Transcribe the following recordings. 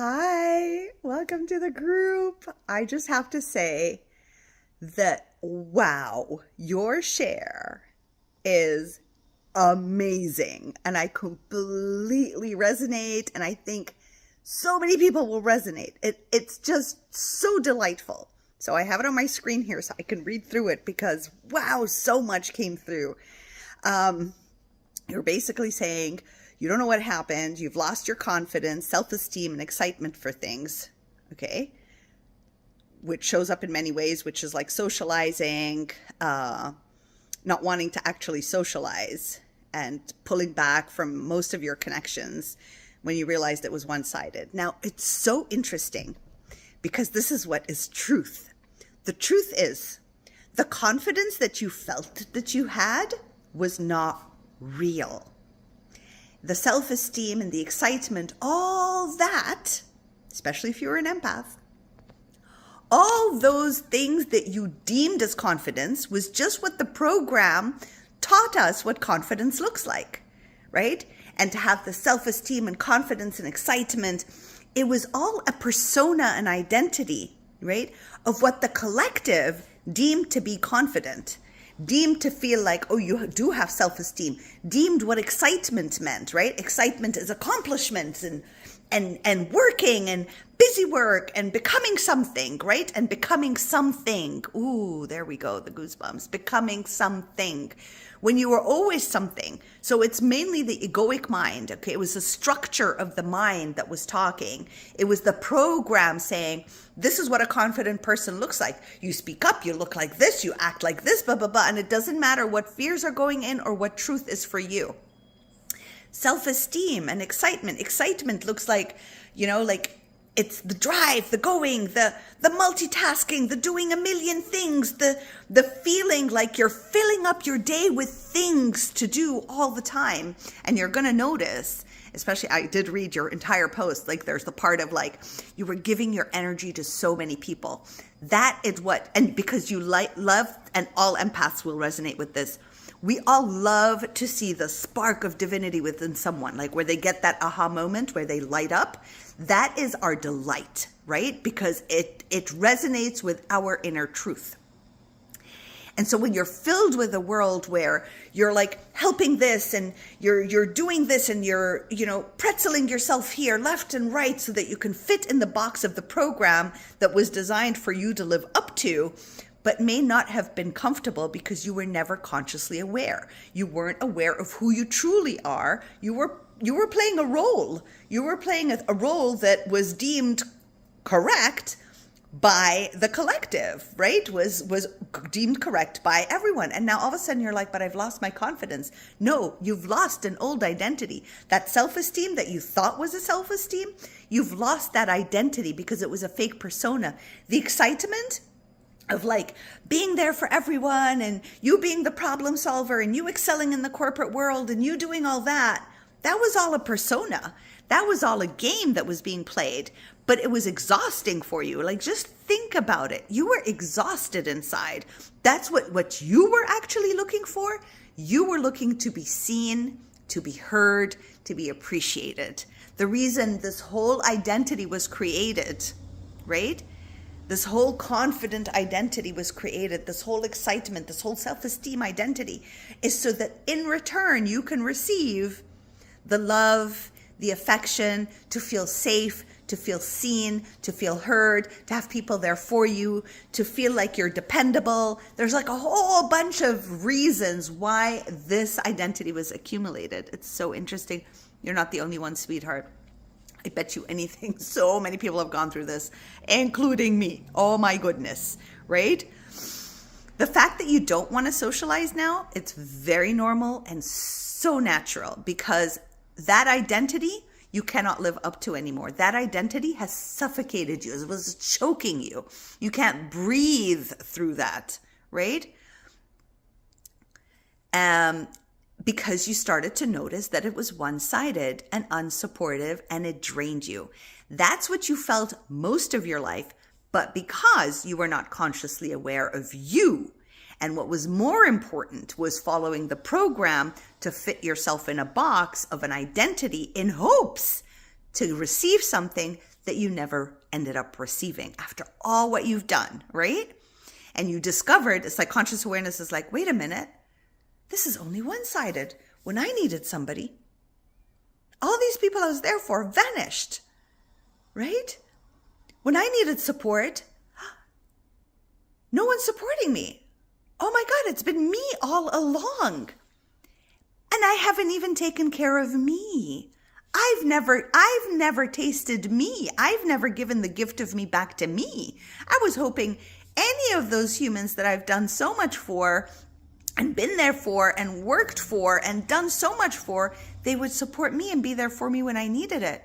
Hi, welcome to the group. I just have to say that, wow, your share is amazing. And I completely resonate. And I think so many people will resonate. It's just so delightful. So I have it on my screen here so I can read through it because, wow, so much came through. You're basically saying, you don't know what happened. You've lost your confidence, self-esteem, and excitement for things, okay? Which shows up in many ways, which is like socializing, not wanting to actually socialize, and pulling back from most of your connections when you realized it was one-sided. Now, it's so interesting because this is what is truth. The truth is, the confidence that you felt that you had was not real. The self-esteem and the excitement, all that, especially if you're an empath, all those things that you deemed as confidence was just what the program taught us what confidence looks like, right? And to have the self-esteem and confidence and excitement, it was all a persona and identity, right? Of what the collective deemed to be confident. Deemed to feel like, oh, you do have self-esteem, deemed what excitement meant, right? Excitement is accomplishment and working and busy work and becoming something, right? And becoming something. Ooh, there we go, the goosebumps. Becoming something. When you were always something. So it's mainly the egoic mind, okay? It was the structure of the mind that was talking. It was the program saying, this is what a confident person looks like. You speak up, you look like this, you act like this, blah, blah, blah. And it doesn't matter what fears are going in or what truth is for you. Self-esteem and excitement. Excitement looks like, like it's the drive, the going, the multitasking, the doing a million things, the feeling like you're filling up your day with things to do all the time. And you're going to notice, especially I did read your entire post, like there's the part of like, you were giving your energy to so many people. That is what, and because you love, and all empaths will resonate with this, we all love to see the spark of divinity within someone, like where they get that aha moment where they light up. That is our delight, right? Because it resonates with our inner truth. And so when you're filled with a world where you're like helping this and you're doing this and you're, pretzeling yourself here left and right so that you can fit in the box of the program that was designed for you to live up to, but may not have been comfortable because you were never consciously aware. You weren't aware of who you truly are. You were playing a role. You were playing a role that was deemed correct by the collective, right? Was deemed correct by everyone. And now all of a sudden you're like, but I've lost my confidence. No, you've lost an old identity. That self-esteem that you thought was a self-esteem, you've lost that identity because it was a fake persona. The excitement of like being there for everyone and you being the problem solver and you excelling in the corporate world and you doing all that, that was all a persona. That was all a game that was being played, but it was exhausting for you. Like, just think about it. You were exhausted inside. That's what you were actually looking for. You were looking to be seen, to be heard, to be appreciated. The reason this whole identity was created, right? This whole confident identity was created, this whole excitement, this whole self-esteem identity is so that in return you can receive the love, the affection, to feel safe, to feel seen, to feel heard, to have people there for you, to feel like you're dependable. There's like a whole bunch of reasons why this identity was accumulated. It's so interesting. You're not the only one, sweetheart. I bet you anything, so many people have gone through this, including me. Oh my goodness, right? The fact that you don't want to socialize now, it's very normal and so natural because that identity you cannot live up to anymore. That identity has suffocated you. It was choking you. You can't breathe through that, right? Because you started to notice that it was one-sided and unsupportive and it drained you. That's what you felt most of your life, but because you were not consciously aware of you. And what was more important was following the program to fit yourself in a box of an identity in hopes to receive something that you never ended up receiving after all what you've done, right? And you discovered, it's like conscious awareness is like, wait a minute, this is only one-sided. When I needed somebody, all these people I was there for vanished, right? When I needed support, no one's supporting me. Oh my God, it's been me all along. And I haven't even taken care of me. I've never tasted me. I've never given the gift of me back to me. I was hoping any of those humans that I've done so much for and been there for and worked for and done so much for, they would support me and be there for me when I needed it.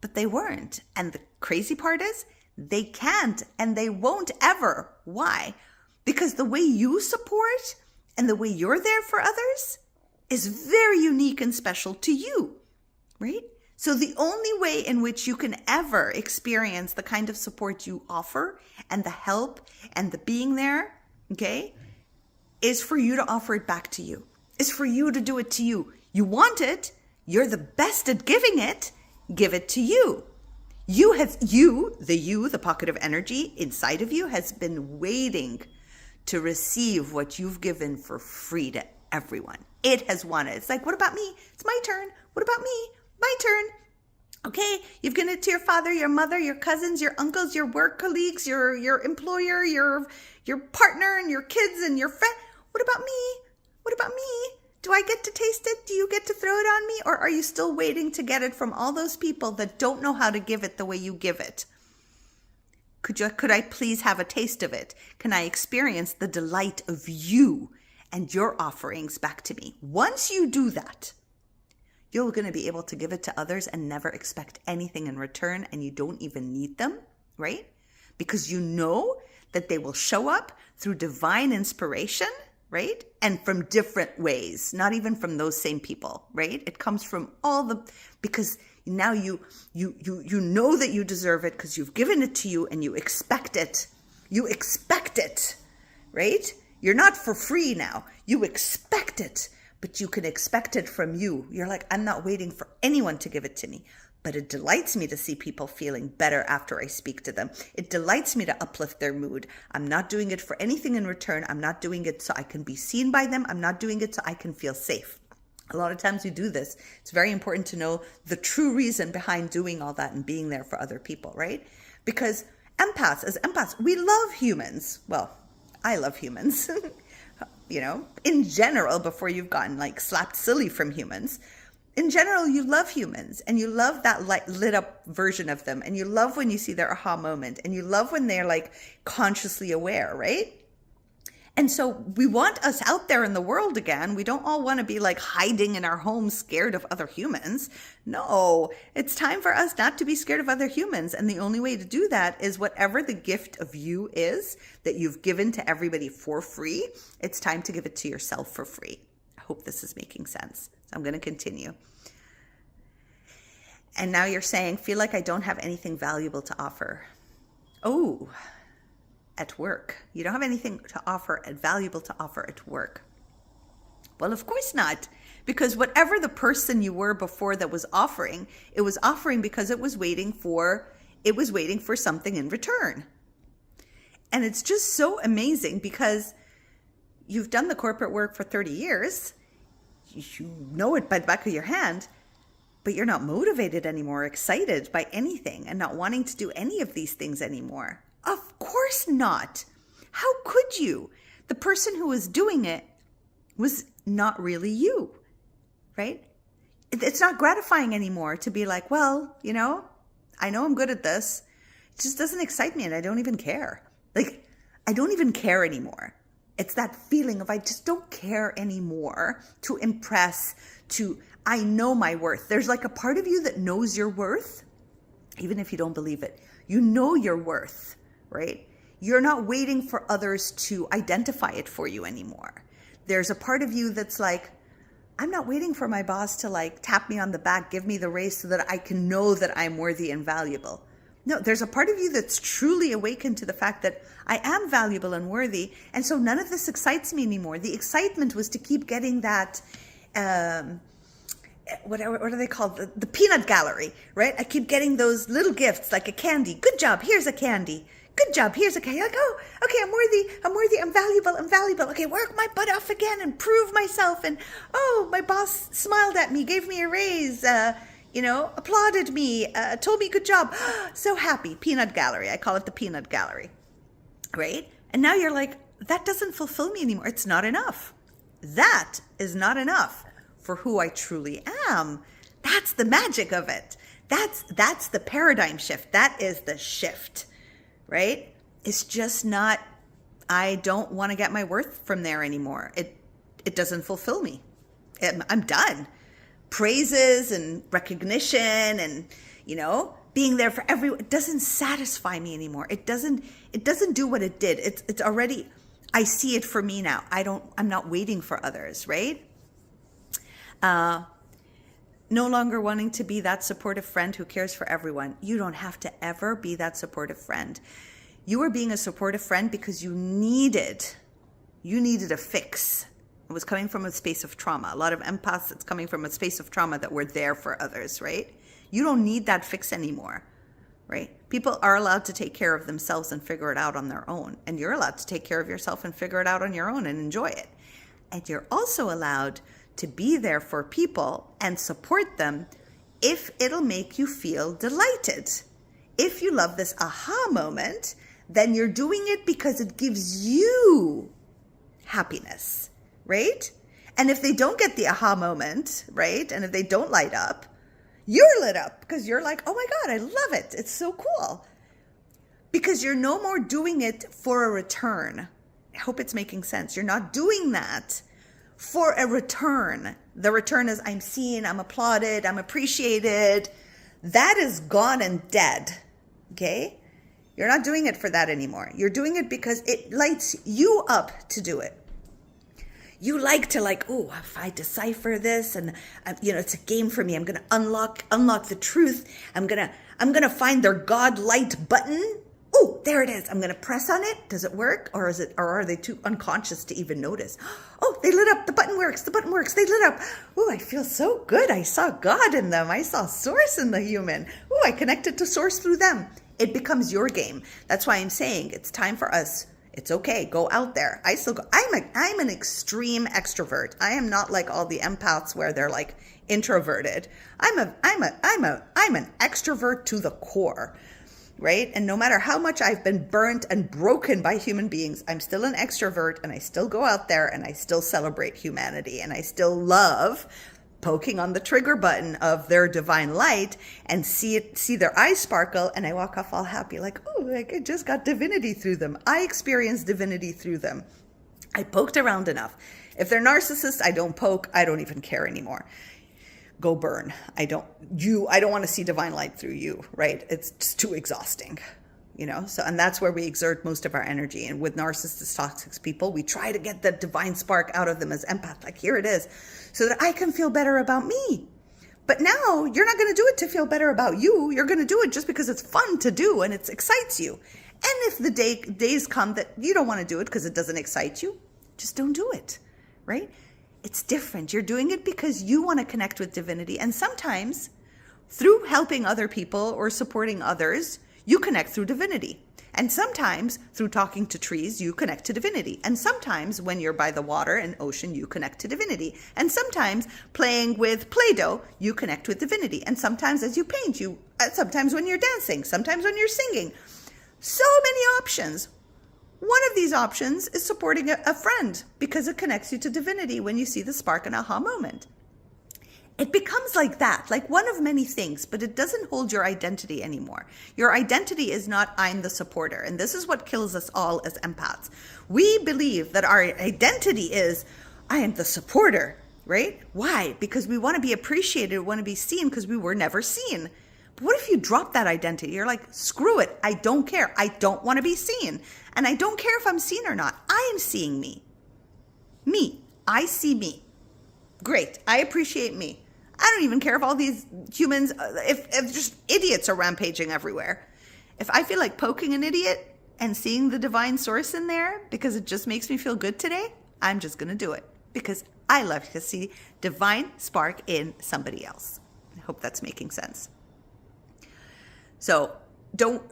But they weren't. And the crazy part is they can't and they won't ever. Why? Because the way you support and the way you're there for others is very unique and special to you, right? So the only way in which you can ever experience the kind of support you offer and the help and the being there, okay, is for you to offer it back to you, is for you to do it to you. You want it, you're the best at giving it, give it to you. The pocket of energy inside of you has been waiting to receive what you've given for free to everyone. It has wanted. It's like, what about me? It's my turn. What about me? My turn. Okay, you've given it to your father, your mother, your cousins, your uncles, your work colleagues, your employer, your partner, and your kids and your friend. What about me? What about me? Do I get to taste it? Do you get to throw it on me? Or are you still waiting to get it from all those people that don't know how to give it the way you give it? Could I please have a taste of it? Can I experience the delight of you and your offerings back to me? Once you do that, you're going to be able to give it to others and never expect anything in return, and you don't even need them, right? Because you know that they will show up through divine inspiration, right? And from different ways, not even from those same people, right? It comes from because now you know that you deserve it because you've given it to you and you expect it. You expect it, right? You're not for free now. You expect it, but you can expect it from you. You're like, I'm not waiting for anyone to give it to me. But it delights me to see people feeling better after I speak to them. It delights me to uplift their mood. I'm not doing it for anything in return. I'm not doing it so I can be seen by them. I'm not doing it so I can feel safe. A lot of times we do this. It's very important to know the true reason behind doing all that and being there for other people, right? Because as empaths, we love humans. Well, I love humans, in general, before you've gotten slapped silly from humans. In general, you love humans and you love that lit up version of them. And you love when you see their aha moment and you love when they're consciously aware, right? And so we want us out there in the world again. We don't all want to be hiding in our homes scared of other humans. No, it's time for us not to be scared of other humans. And the only way to do that is whatever the gift of you is that you've given to everybody for free, it's time to give it to yourself for free. I hope this is making sense. So I'm going to continue. And now you're saying, feel like I don't have anything valuable to offer. Oh, at work. You don't have anything valuable to offer at work. Well, of course not. Because whatever the person you were before that was offering, it was offering because it was waiting for something in return. And it's just so amazing because you've done the corporate work for 30 years. You know it by the back of your hand, but you're not motivated anymore, excited by anything, and not wanting to do any of these things anymore. Of course not. How could you? The person who was doing it was not really you, right? It's not gratifying anymore to be like, well, I know I'm good at this. It just doesn't excite me and I don't even care. I don't even care anymore. It's that feeling of I just don't care anymore to impress, I know my worth. There's a part of you that knows your worth, even if you don't believe it. You know your worth, right? You're not waiting for others to identify it for you anymore. There's a part of you that's I'm not waiting for my boss to tap me on the back, give me the raise so that I can know that I'm worthy and valuable. No, there's a part of you that's truly awakened to the fact that I am valuable and worthy. And so none of this excites me anymore. The excitement was to keep getting that what are they called? The peanut gallery, right? I keep getting those little gifts like a candy. Good job. Here's a candy. Good job. Here's a candy. Like, oh, okay, I'm worthy. I'm valuable. Okay, work my butt off again and prove myself. And oh, my boss smiled at me, gave me a raise, applauded me, told me good job. So happy. Peanut gallery. I call it the peanut gallery, right? And now you're like, that doesn't fulfill me anymore. It's not enough. That is not enough for who I truly am. That's the magic of it. That's the paradigm shift. That is the shift, right? It's just not, I don't want to get my worth from there anymore. It doesn't fulfill me. I'm done. Praises and recognition and, being there for everyone, it doesn't satisfy me anymore. It doesn't do what it did. It's already, I see it for me now. I'm not waiting for others, right? No longer wanting to be that supportive friend who cares for everyone. You don't have to ever be that supportive friend. You were being a supportive friend because you needed a fix. It was coming from a space of trauma. A lot of empaths, it's coming from a space of trauma that we're there for others, right? You don't need that fix anymore, right? People are allowed to take care of themselves and figure it out on their own. And you're allowed to take care of yourself and figure it out on your own and enjoy it. And you're also allowed to be there for people and support them if it'll make you feel delighted. If you love this aha moment, then you're doing it because it gives you happiness, right? And if they don't get the aha moment, right? And if they don't light up, you're lit up because you're like, oh my God, I love it. It's so cool. Because you're no more doing it for a return. I hope it's making sense. You're not doing that for a return. The return is I'm seen, I'm applauded, I'm appreciated. That is gone and dead, okay? You're not doing it for that anymore. You're doing it because it lights you up to do it. You like to if I decipher this and, it's a game for me. I'm going to unlock the truth. I'm going to find their God light button. Oh, there it is. I'm going to press on it. Does it work? Or are they too unconscious to even notice? Oh, they lit up. The button works. They lit up. Oh, I feel so good. I saw God in them. I saw source in the human. Oh, I connected to source through them. It becomes your game. That's why I'm saying it's time for us. It's okay. Go out there. I still go. I'm an extreme extrovert. I am not like all the empaths where they're like introverted. I'm an extrovert to the core. Right? And no matter how much I've been burnt and broken by human beings, I'm still an extrovert and I still go out there and I still celebrate humanity and I still love poking on the trigger button of their divine light and see their eyes sparkle and I walk off all happy like, oh, like I just got divinity through them. I experienced divinity through them. I poked around enough. If they're narcissists, I don't poke. I don't even care anymore. Go burn. I don't want to see divine light through you, right? It's just too exhausting, So, and that's where we exert most of our energy. And with narcissist toxic people, we try to get the divine spark out of them as empath. Like, here it is, so that I can feel better about me. But now you're not going to do it to feel better about you. You're going to do it just because it's fun to do and it excites you. And if the days come that you don't want to do it because it doesn't excite you, just don't do it, right? It's different. You're doing it because you want to connect with divinity. And sometimes through helping other people or supporting others, you connect through divinity. And sometimes through talking to trees, you connect to divinity. And sometimes when you're by the water and ocean, you connect to divinity. And sometimes playing with Play-Doh, you connect with divinity. And sometimes as you paint, sometimes when you're dancing, sometimes when you're singing. So many options. One of these options is supporting a friend because it connects you to divinity when you see the spark and aha moment. It becomes like that, like one of many things, but it doesn't hold your identity anymore. Your identity is not I'm the supporter. And this is what kills us all as empaths. We believe that our identity is I am the supporter, right? Why? Because we want to be appreciated, we want to be seen because we were never seen. But what if you drop that identity? You're like, screw it. I don't care. I don't want to be seen. And I don't care if I'm seen or not. I am seeing me. Me. I see me. Great. I appreciate me. I don't even care if all these humans, if just idiots are rampaging everywhere. If I feel like poking an idiot and seeing the divine source in there because it just makes me feel good today, I'm just going to do it because I love to see divine spark in somebody else. I hope that's making sense. So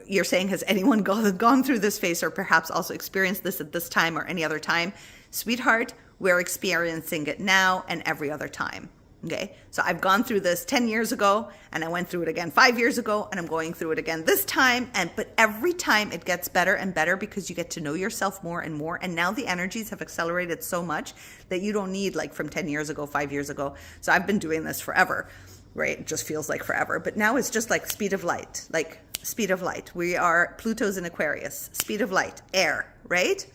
you're saying, has anyone gone through this phase or perhaps also experienced this at this time or any other time? Sweetheart, we're experiencing it now and every other time. Okay, so I've gone through this 10 years ago, and I went through it again 5 years ago, and I'm going through it again this time. But every time it gets better and better because you get to know yourself more and more. And now the energies have accelerated so much that you don't need like from 10 years ago, 5 years ago. So I've been doing this forever, right? It just feels like forever. But now it's just like speed of light, like speed of light. Pluto's in Aquarius, speed of light, air, right?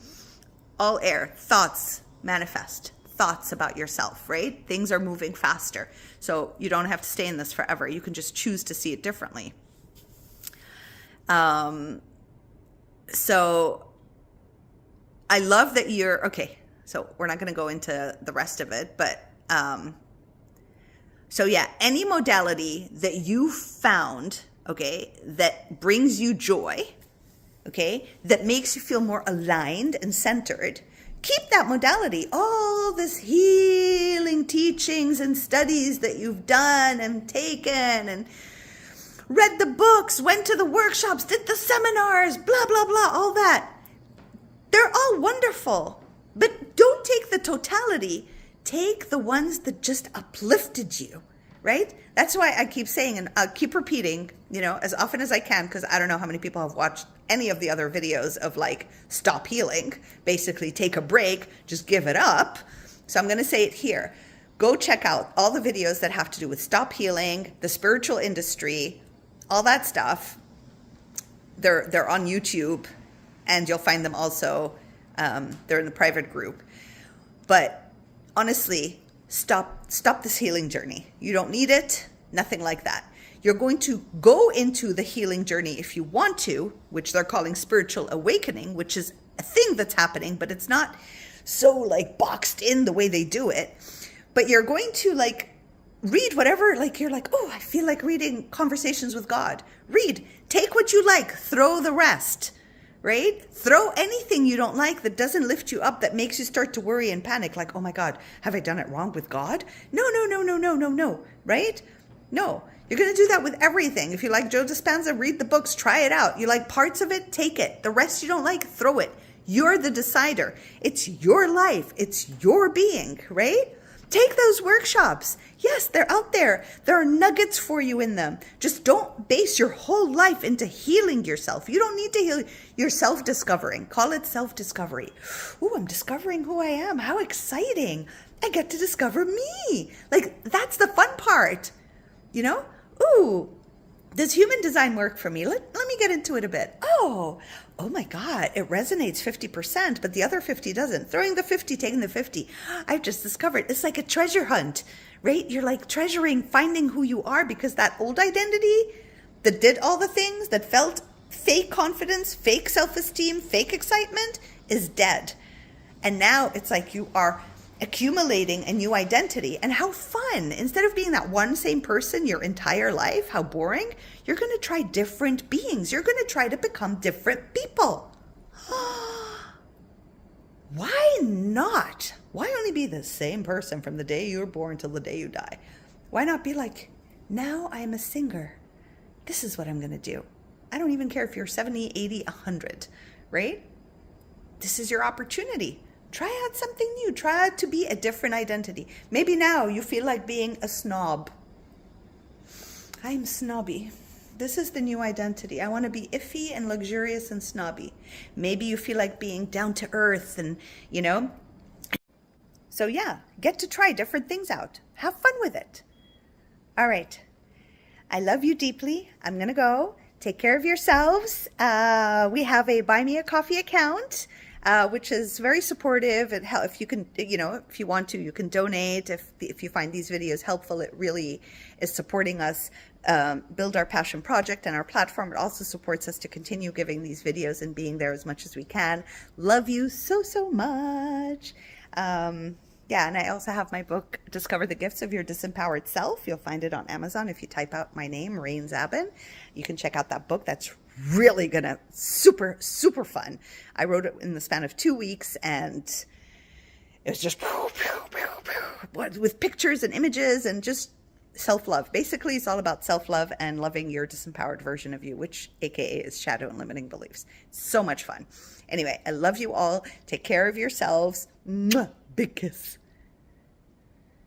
All air, thoughts manifest. Thoughts about yourself, right? Things are moving faster. So you don't have to stay in this forever. You can just choose to see it differently. So I love that okay, so we're not going to go into the rest of it, but so yeah, any modality that you found, okay, that brings you joy, okay, that makes you feel more aligned and centered, keep that modality. All this healing teachings and studies that you've done and taken and read the books, went to the workshops, did the seminars, blah, blah, blah, all that. They're all wonderful, but don't take the totality. Take the ones that just uplifted you, right? That's why I keep saying, and I'll keep repeating, as often as I can, because I don't know how many people have watched any of the other videos of like, stop healing, basically take a break, just give it up. So I'm going to say it here. Go check out all the videos that have to do with stop healing, the spiritual industry, all that stuff. They're on YouTube, and you'll find them also. They're in the private group. But honestly, stop this healing journey. You don't need it, nothing like that. You're going to go into the healing journey if you want to, which they're calling spiritual awakening, which is a thing that's happening, but it's not so like boxed in the way they do it. But you're going to like read whatever, like you're like, oh, I feel like reading Conversations with God. Read, take what you like, throw the rest, right? Throw anything you don't like that doesn't lift you up, that makes you start to worry and panic, like, oh my God, have I done it wrong with God? No, right? No. You're going to do that with everything. If you like Joe Dispenza, read the books, try it out. You like parts of it, take it. The rest you don't like, throw it. You're the decider. It's your life. It's your being, right? Take those workshops. Yes, they're out there. There are nuggets for you in them. Just don't base your whole life into healing yourself. You don't need to heal. You're self-discovering. Call it self-discovery. Ooh, I'm discovering who I am. How exciting. I get to discover me. Like, that's the fun part. Ooh, does human design work for me? Let me get into it a bit. Oh my God, it resonates 50%, but the other 50 doesn't. Throwing the 50, taking the 50. I've just discovered it's like a treasure hunt, right? You're like treasuring, finding who you are, because that old identity that did all the things, that felt fake confidence, fake self-esteem, fake excitement is dead. And now it's like you are accumulating a new identity. And how fun. Instead of being that one same person your entire life, how boring. You're going to try different beings. You're going to try to become different people. Why not? Why only be the same person from the day you were born till the day you die? Why not be like, now I'm a singer. This is what I'm going to do. I don't even care if you're 70, 80, 100, right? This is your opportunity. Try out something new. Try out to be a different identity. Maybe now you feel like being a snob. I'm snobby. This is the new identity. I want to be iffy and luxurious and snobby. Maybe you feel like being down to earth and, So yeah, get to try different things out. Have fun with it. All right. I love you deeply. I'm going to go. Take care of yourselves. We have a Buy Me a Coffee account. Which is very supportive. And if you can, if you want to, you can donate. If you find these videos helpful, it really is supporting us build our passion project and our platform. It also supports us to continue giving these videos and being there as much as we can. Love you so much. Yeah, and I also have my book, Discover the Gifts of Your Disempowered Self. You'll find it on Amazon if you type out my name, Rain Zaben. You can check out that book. That's really super fun. I wrote it in the span of 2 weeks, and It was just with pictures and images and just self-love. Basically, it's all about self-love and loving your disempowered version of you, which AKA is shadow and limiting beliefs. So much fun. Anyway, I love you all. Take care of yourselves. Mwah. Big kiss.